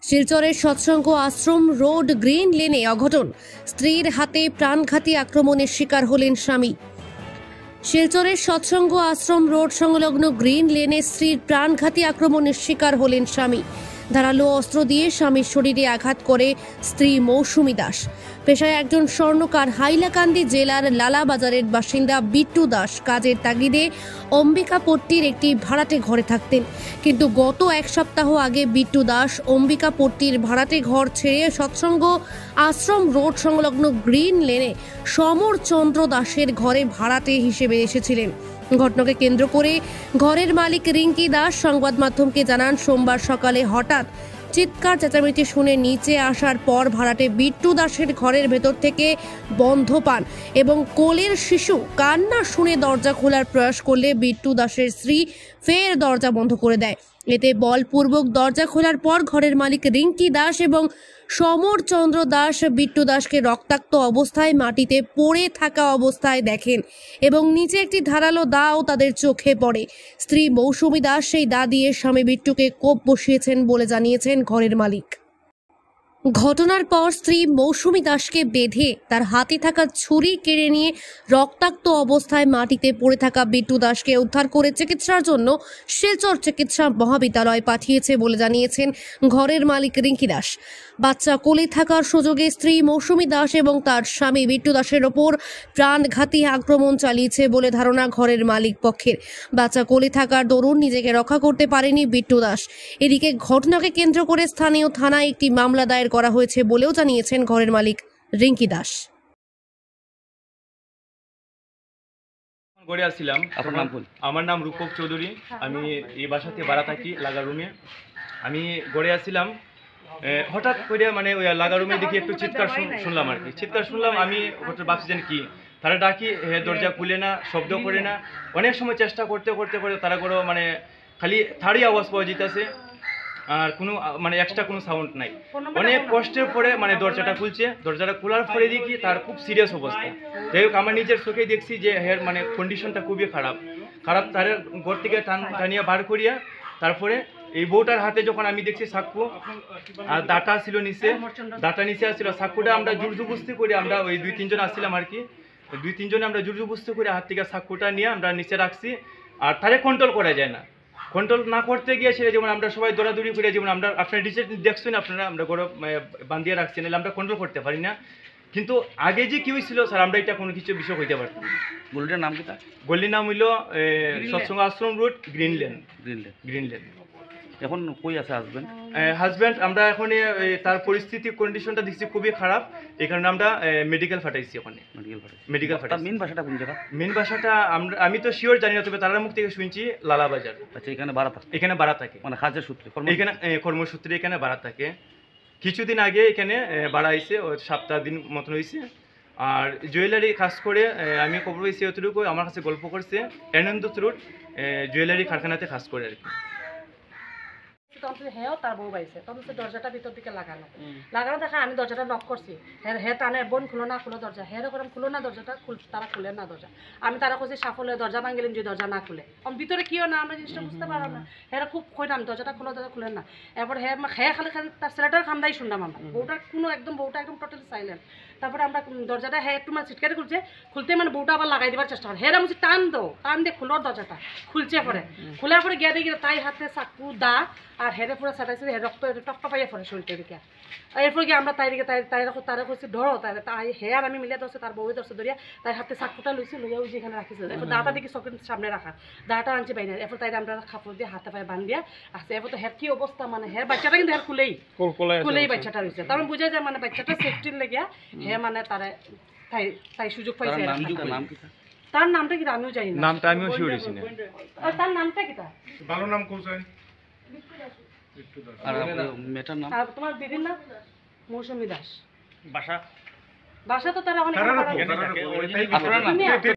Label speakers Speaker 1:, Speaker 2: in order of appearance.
Speaker 1: শিলচরের সৎসঙ্গ আশ্রম road green লেনে অঘটন, স্ত্রীর হাতে প্রাণঘাতী আক্রমণের শিকার হলেন স্বামী। শিলচরের সৎসঙ্গ আশ্রম রোড সংলগ্ন গ্রিন লেনে স্ত্রীর প্রাণঘাতী আক্রমণের শিকার হলেন স্বামী। ধারালো অস্ত্র দিয়ে স্বামীর শরীরে আঘাত করে স্ত্রী মৌসুমী দাস। পেশায় একজন স্বর্ণকার, হাইলাকান্দি জেলার লালাবাজারের বাসিন্দা বিট্টু দাস কাজের তাগিদে অম্বিকাপট্টির একটি ভাড়াটে ঘরে থাকতেন। কিন্তু গত এক সপ্তাহ আগে বিট্টু দাস অম্বিকাপট্টির ভাড়াটে ঘর ছেড়ে সৎসঙ্গ আশ্রম রোড সংলগ্ন গ্রিন লেনে সমর চন্দ্র দাসের ঘরে ভাড়াটে হিসেবে এসেছিলেন। ঘটনাকে কেন্দ্র করে ঘরের মালিক রিঙ্কি দাস সংবাদ মাধ্যমকে জানান, সোমবার সকালে হঠাৎ চিৎকার চেঁচামেচি শুনে নিচে আসার পর ভাড়াটে বিট্টু দাসের ঘরের ভেতর থেকে বন্ধ পান এবং কোলের শিশু কান্না শুনে দরজা খোলার প্রয়াস করলে বিট্টু দাসের স্ত্রী ফের দরজা বন্ধ করে দেয়। এতে বলপূর্বক দরজা খোলার পর ঘরের মালিক রিঙ্কি দাস এবং সমর চন্দ্র দাস বিট্টু দাসকে রক্তাক্ত অবস্থায় মাটিতে পড়ে থাকা অবস্থায় দেখেন এবং নিচে একটি ধারালো দাও তাদের চোখে পড়ে। স্ত্রী মৌসুমী দাস সেই দা দিয়ে স্বামী বিট্টুকে কোপ বসিয়েছেন বলে জানিয়েছেন ঘরের মালিক। ঘটনার পর স্ত্রী মৌসুমী দাসকে বেঁধে তার হাতে থাকা ছুরি কেড়ে নিয়ে রক্তাক্ত অবস্থায় মাটিতে পড়ে থাকা বিট্টু দাসকে উদ্ধার করে চিকিৎসার জন্য শিলচর চিকিৎসা মহাবিদ্যালয়ে পাঠিয়েছে বলে জানিয়েছেন ঘরের মালিক রিঙ্কি দাস। বাচ্চা কোলে থাকার সুযোগে স্ত্রী মৌসুমী দাস এবং তার স্বামী বিট্টু দাসের ওপর প্রাণঘাতী আক্রমণ চালিয়েছে বলে ধারণা ঘরের মালিক পক্ষের। বাচ্চা কোলে থাকার দরুন নিজেকে রক্ষা করতে পারেনি বিট্টু দাস। এদিকে ঘটনাকে কেন্দ্র করে স্থানীয় থানায় একটি মামলা দায়ের করা হয়েছে বলেও জানিয়েছেন ঘরের মালিক রিঙ্কি দাস।
Speaker 2: গড়ে আসছিলাম। আমার নাম রূপক চৌধুরী। আমি এই বাসাতে ভাড়া থাকি, লাগা রুমে। আমি গড়ে আসছিলাম, হঠাৎ করে মানে ওই লাগা রুমে দেখি একটু চিৎকার শুনলাম আর কি। চিৎকার শুনলাম, আমি ভাবছি যেন কি, তারা ডাকি, দরজা খুলে না, শব্দ করে না। অনেক সময় চেষ্টা করতে করতে করতে তারা করে মানে খালি থাড়ি আওয়াজ পাওয়া যেতেছে, আর কোনো মানে এক্সট্রা কোনো সাউন্ড নাই। অনেক কষ্টের পরে মানে দরজাটা খুলছে। দরজাটা খোলার পরে দেখি তার খুব সিরিয়াস অবস্থা। যাই হোক, আমার নিজের চোখে দেখছি যে হের মানে কন্ডিশনটা খুবই খারাপ। তার ঘর থেকে টানিয়ে বার করিয়া তারপরে এই বউটার হাতে যখন আমি দেখছি চাকু আর দাটা ছিল নিচে, দাটা নিচে আসছিল, চাকুটা আমরা জুরজুবস্তি করে আমরা ওই 2-3 জন আসছিলাম আর কি। 2-3 জনে আমরা জুরজুবস্তি করে হাত থেকে চাকুটা নিয়ে আমরা নিচে রাখছি। আর তারে কন্ট্রোল করা যায় না। কন্ট্রোল না করতে গিয়ে সেটা যেমন আমরা সবাই দৌড়াদৌড়ি করে, যেমন আমরা আপনারা দেখছেন, আপনারা আমরা ঘরে বান্ধিয়ে রাখছি, নাহলে আমরা কন্ট্রোল করতে পারি না। কিন্তু আগে যে কি হয়েছিল স্যার, আমরা এটা কোনো কিছু বিষয় হইতে পারতাম না।
Speaker 3: গলিটার নাম কি?
Speaker 2: গলির নাম হইল সৎসঙ্গ আশ্রম রোড গ্রিন লেন।
Speaker 3: এখন কই আছে
Speaker 2: হাজব্যান্ড? আমরা এখন তার পরিস্থিতি কন্ডিশনটা দেখছি খুবই খারাপ, এই কারণে আমরা মেডিকেল ফাটাইছি। ওখানে মেডিকেল ফাটাই।
Speaker 3: মেন বাসাটা কোন জায়গা?
Speaker 2: মেন বাসাটা আমি তো শিওর জানি না, তবে তার মুখ থেকে শুনছি লালাবাজার।
Speaker 3: আচ্ছা, এখানে ভাড়া থাকে?
Speaker 2: এখানে ভাড়া থাকে
Speaker 3: মানে কাজের সূত্রে?
Speaker 2: এখানে কর্মসূত্রে এখানে ভাড়া থাকে। কিছুদিন আগে এখানে ভাড়া আইছে, 7 দিন মতন হয়েছে। আর জুয়েলারি কাজ করে আমি খবর হয়েছি অতটুকু, আমার কাছে গল্প করছে আনন্দ রোড জুয়েলারি কারখানাতে কাজ করে আর কি।
Speaker 4: তখন হেও তার বউ পাইছে, তখন দরজাটা ভিতর দিকে লাগানো দেখা আমি দরজাটা নক করছি। হে টানে, বোন খুলো দরজা। হেরে করাম খুলো না দরজাটা, তারা খুলে না দরজা। আমি তারা করছি সাফলে দরজা ভাঙিলাম যে দরজা না খুলে, ভিতরে কিও না আমরা জিনিসটা বুঝতে পারলাম না। হেরা খুব কইলাম দরজাটা খুলেন না। এরপর হে খালি তার ছেলেটার খান্দাই শুনলাম আমরা। বউটা একদম টোটালি সাইলেন্ট। তারপরে আমরা দরজাটা একটু মানে চিটকারি খুলতে মানে বউটা আবার লাগাই দেওয়ার চেষ্টা করে। হেরা বলছি টান দিয়ে খুলোর দরজাটা খুলছে। পরে খোলার পরে গিয়ে দেখি তাই হাতে চাকু দা আর হেরে পুরো ছাটাইছে, রক্ত টপটা পাইয়া পড়ে শরীরটা দিকে। এরপর গিয়ে আমরা তারা করছি ধরো, তাই হে আর আমি মিলিয়ে ধরছে, তার বউয়ে ধরছে ধরিয়া তাই হাতে চাকুটা লইছি, লইয়া ওই যেখানে রাখিছে। এরপর দাটা দেখি চোখের সামনে রাখা, দাটা আনছে বাইরে। এরপর তাই আমরা কাপড় দিয়ে হাতে পায়ে বান্ধিয়া আসছে। এরপর তো হের কি অবস্থা, মানে হের বাচ্চাটা কিন্তু হের খুলেই বাচ্চাটা রয়েছে। তার মানে বুঝা যায় মানে বাচ্চাটা সেফটির লেগিয়া হে মানে তাই সুযোগ পাইছে। তার নামটা কি আমিও জানি না,
Speaker 2: নামটা আমিও শিওর হইছি না।
Speaker 4: আর তার নামটা কি? তার
Speaker 5: ভালো নাম কোথায়?
Speaker 3: আর মেটার নাম?
Speaker 4: আর তোমার দিদির নাম মৌসুমী দাস।
Speaker 2: বাসা
Speaker 4: তো তারা অনেক